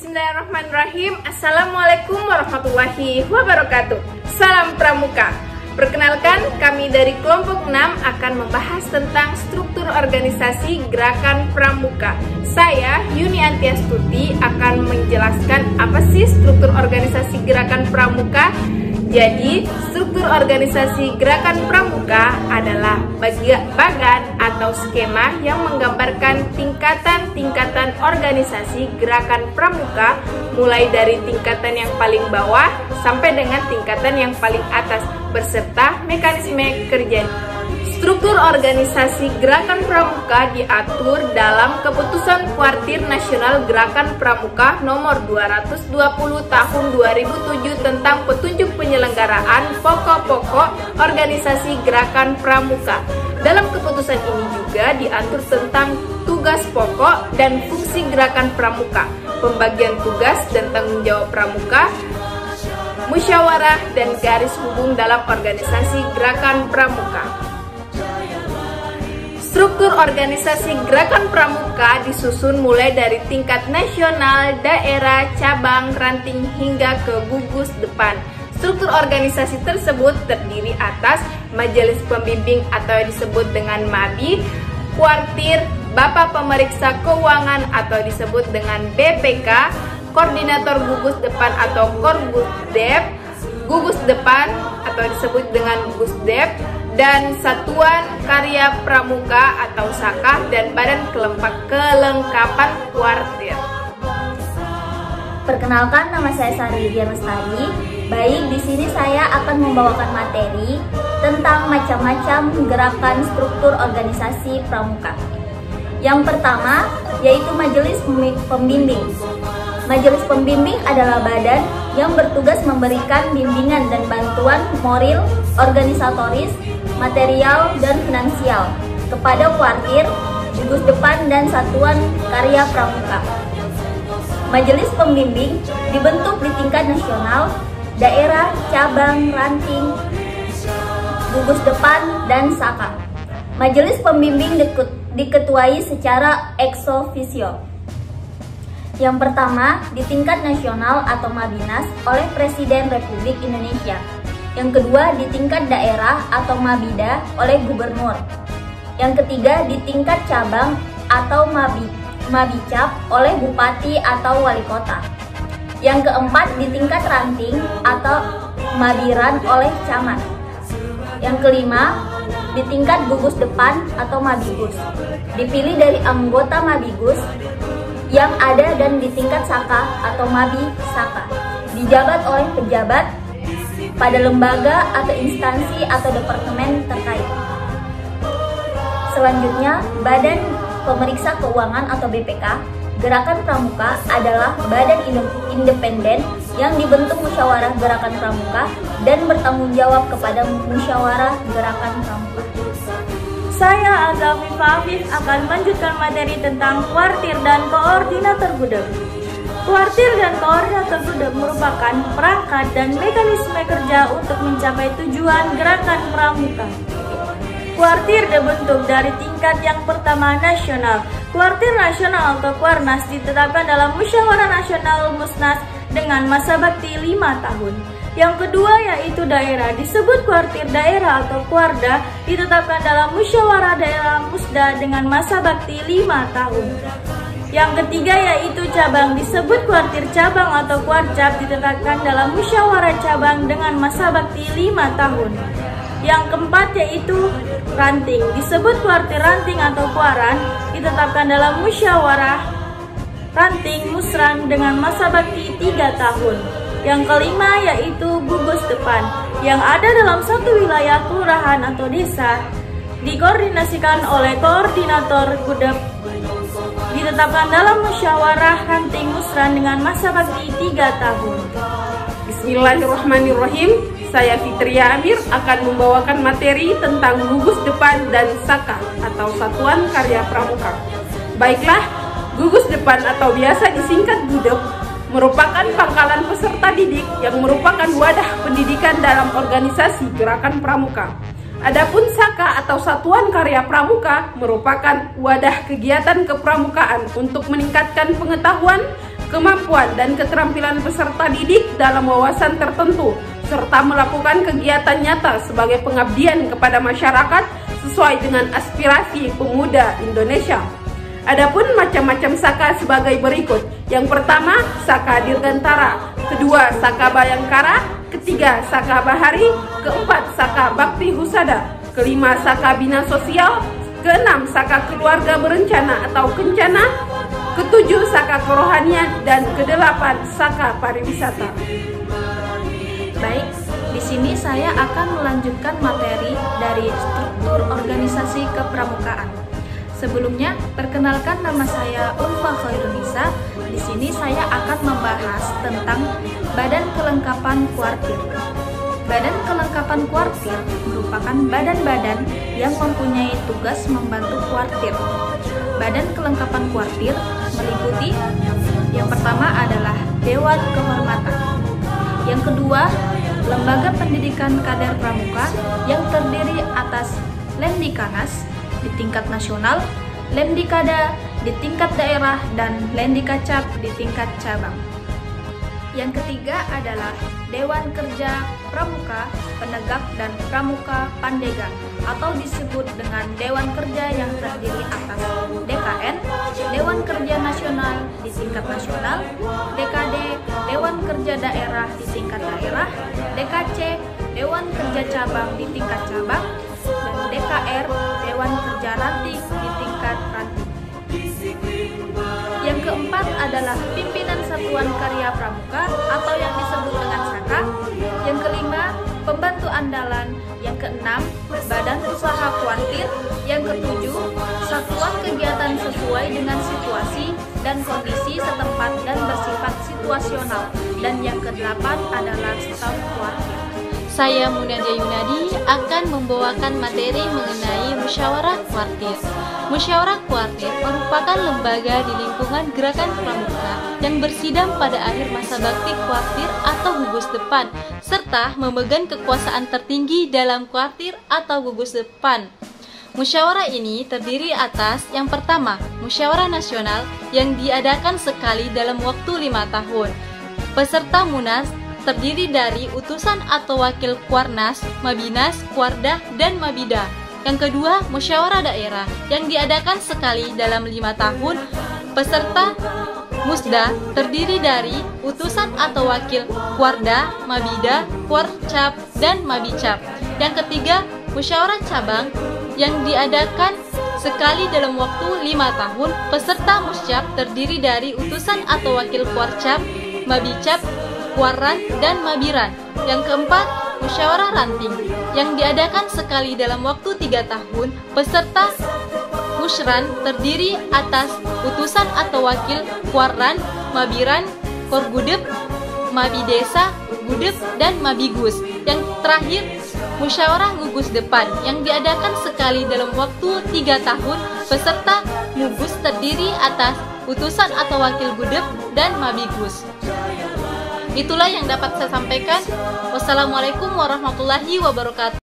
Bismillahirrahmanirrahim. Assalamualaikum warahmatullahi wabarakatuh. Salam Pramuka. Perkenalkan, kami dari kelompok 6 akan membahas tentang struktur organisasi Gerakan Pramuka. Saya, Yuni Antiastuti, akan menjelaskan apa sih struktur organisasi Gerakan Pramuka. Jadi, struktur organisasi Gerakan Pramuka adalah bagan atau skema yang menggambarkan tingkatan-tingkatan organisasi Gerakan Pramuka, mulai dari tingkatan yang paling bawah sampai dengan tingkatan yang paling atas, beserta mekanisme kerja. Struktur organisasi Gerakan Pramuka diatur dalam Keputusan Kuartir Nasional Gerakan Pramuka Nomor 220 Tahun 2007 tentang petunjuk penyelenggaraan pokok-pokok organisasi Gerakan Pramuka. Dalam keputusan ini juga diatur tentang tugas pokok dan fungsi Gerakan Pramuka, pembagian tugas dan tanggung jawab Pramuka, musyawarah dan garis hubung dalam organisasi Gerakan Pramuka. Struktur organisasi Gerakan Pramuka disusun mulai dari tingkat nasional, daerah, cabang, ranting hingga ke gugus depan. Struktur organisasi tersebut terdiri atas Majelis Pembimbing atau disebut dengan MABI, Kuartir, Bapak Pemeriksa Keuangan atau disebut dengan BPK, Koordinator Gugus Depan atau Korgusdep, Gugus Depan atau disebut dengan Gusdep, dan Satuan Karya Pramuka atau SAKA dan Badan Kelengkapan Kuartir. Perkenalkan, nama saya Sari Dian Lestari. Baik, di sini saya akan membawakan materi tentang macam-macam gerakan struktur organisasi pramuka. Yang pertama yaitu Majelis Pembimbing. Majelis Pembimbing adalah badan yang bertugas memberikan bimbingan dan bantuan moral, organisatoris, material, dan finansial kepada kuartir, gugus depan, dan satuan karya pramuka. Majelis Pembimbing dibentuk di tingkat nasional, daerah, cabang, ranting, gugus depan, dan SAKA. Majelis Pembimbing diketuai secara ex officio. Yang pertama, di tingkat nasional atau Mabinas oleh Presiden Republik Indonesia. Yang kedua, di tingkat daerah atau Mabida oleh Gubernur. Yang ketiga, di tingkat cabang atau Mabicap oleh Bupati atau Wali Kota. Yang keempat, di tingkat ranting atau Mabiran oleh Camat. Yang kelima, di tingkat gugus depan atau Mabigus, dipilih dari anggota Mabigus yang ada, dan di tingkat SAKA atau Mabi SAKA, dijabat oleh pejabat pada lembaga atau instansi atau departemen terkait. Selanjutnya, Badan Pemeriksa Keuangan atau BPK. Gerakan Pramuka adalah badan independen yang dibentuk musyawarah Gerakan Pramuka dan bertanggung jawab kepada musyawarah Gerakan Pramuka. Saya Azafifah Afif akan melanjutkan materi tentang kuartir dan koordinator gudeg. Kuartir dan koordinator gudeg merupakan perangkat dan mekanisme kerja untuk mencapai tujuan Gerakan Pramuka. Kuartir dibentuk dari tingkat yang pertama nasional. Kuartir nasional atau Kuarnas ditetapkan dalam Musyawarah Nasional Musnas dengan masa bakti 5 tahun. Yang kedua yaitu daerah, disebut kuartir daerah atau Kuarda, ditetapkan dalam Musyawarah Daerah Musda dengan masa bakti 5 tahun. Yang ketiga yaitu cabang, disebut kuartir cabang atau Kuarcap, ditetapkan dalam Musyawarah Cabang dengan masa bakti 5 tahun. Yang keempat yaitu ranting, disebut kuartir ranting atau Kuaran, ditetapkan dalam Musyawarah Ranting Musran dengan masa bakti 3 tahun. Yang kelima yaitu gugus depan, yang ada dalam satu wilayah kelurahan atau desa, dikoordinasikan oleh koordinator gudeg, ditetapkan dalam Musyawarah Ranting Musran dengan masa bakti 3 tahun. Bismillahirrahmanirrahim. Saya Fitria Amir akan membawakan materi tentang gugus depan dan SAKA atau Satuan Karya Pramuka. Baiklah, gugus depan atau biasa disingkat gudeg merupakan pangkalan peserta didik yang merupakan wadah pendidikan dalam organisasi Gerakan Pramuka. Adapun SAKA atau Satuan Karya Pramuka merupakan wadah kegiatan kepramukaan untuk meningkatkan pengetahuan, kemampuan dan keterampilan peserta didik dalam wawasan tertentu, serta melakukan kegiatan nyata sebagai pengabdian kepada masyarakat sesuai dengan aspirasi pemuda Indonesia. Adapun macam-macam saka sebagai berikut. Yang pertama, saka dirgantara, kedua, saka bayangkara, ketiga, saka bahari, keempat, saka bakti husada, kelima, saka bina sosial, keenam, saka keluarga berencana atau kencana, ketujuh, saka kerohanian, dan kedelapan, saka pariwisata. Baik, di sini saya akan melanjutkan materi dari struktur organisasi kepramukaan. Sebelumnya, perkenalkan nama saya Ulfa Khairunisa. Di sini saya akan membahas tentang Badan Kelengkapan Kuartir. Badan Kelengkapan Kuartir merupakan badan-badan yang mempunyai tugas membantu kuartir. Badan Kelengkapan Kuartir meliputi yang pertama adalah Dewan Kehormatan. Yang kedua, Lembaga Pendidikan Kader Pramuka yang terdiri atas Lemdikanas di tingkat nasional, Lemdikada di tingkat daerah, dan Lendikacap di tingkat cabang. Yang ketiga adalah Dewan Kerja Pramuka, Penegak dan Pramuka Pandega atau disebut dengan Dewan Kerja yang terdiri atas DKN, Dewan Kerja Nasional di tingkat nasional, DKD, Dewan Kerja Daerah di tingkat daerah, DKC, Dewan Kerja Cabang di tingkat cabang, dan DKR, Dewan Kerja Ranting di tingkat ranting. Yang keempat adalah Pimpinan Satuan Karya Pramuka atau yang disebut dengan SAKA. Yang kelima, Pembantu Andalan. Yang keenam, Badan Usaha Kuartir. Yang ketujuh, Satuan Kegiatan sesuai dengan situasi dan kondisi setempat dan bersifat situasional. Dan yang kedelapan adalah Staf Kuartir. Saya Munadia Yunadi akan membawakan materi mengenai Musyawarah Kuartir. Musyawarah Kuartir merupakan lembaga di lingkungan Gerakan Pramuka yang bersidang pada akhir masa bakti Kuartir atau gugus depan, serta memegang kekuasaan tertinggi dalam Kuartir atau gugus depan. Musyawarah ini terdiri atas yang pertama, Musyawarah Nasional yang diadakan sekali dalam waktu 5 tahun. Peserta Munas terdiri dari utusan atau wakil Kuarnas, Mabinas, Kuarda, dan Mabida. Yang kedua, Musyawarah Daerah yang diadakan sekali dalam 5 tahun. Peserta Musda terdiri dari utusan atau wakil Kuarda, Mabida, Kuarcap, dan Mabicap. Yang ketiga, Musyawarah Cabang yang diadakan sekali dalam waktu 5 tahun. Peserta Muscap terdiri dari utusan atau wakil Kuarcap, Mabicap, Kuaran, dan Mabiran. Yang keempat, Musyawarah Ranting yang diadakan sekali dalam waktu 3 tahun. Peserta Musran terdiri atas utusan atau wakil Kuaran, Mabiran, Korgudep, Mabidesa, Gudep, dan Mabigus. Yang terakhir, Musyawarah Gugus Depan yang diadakan sekali dalam waktu 3 tahun. Peserta Mugus terdiri atas utusan atau wakil Gudep dan Mabigus. Itulah yang dapat saya sampaikan. Wassalamualaikum warahmatullahi wabarakatuh.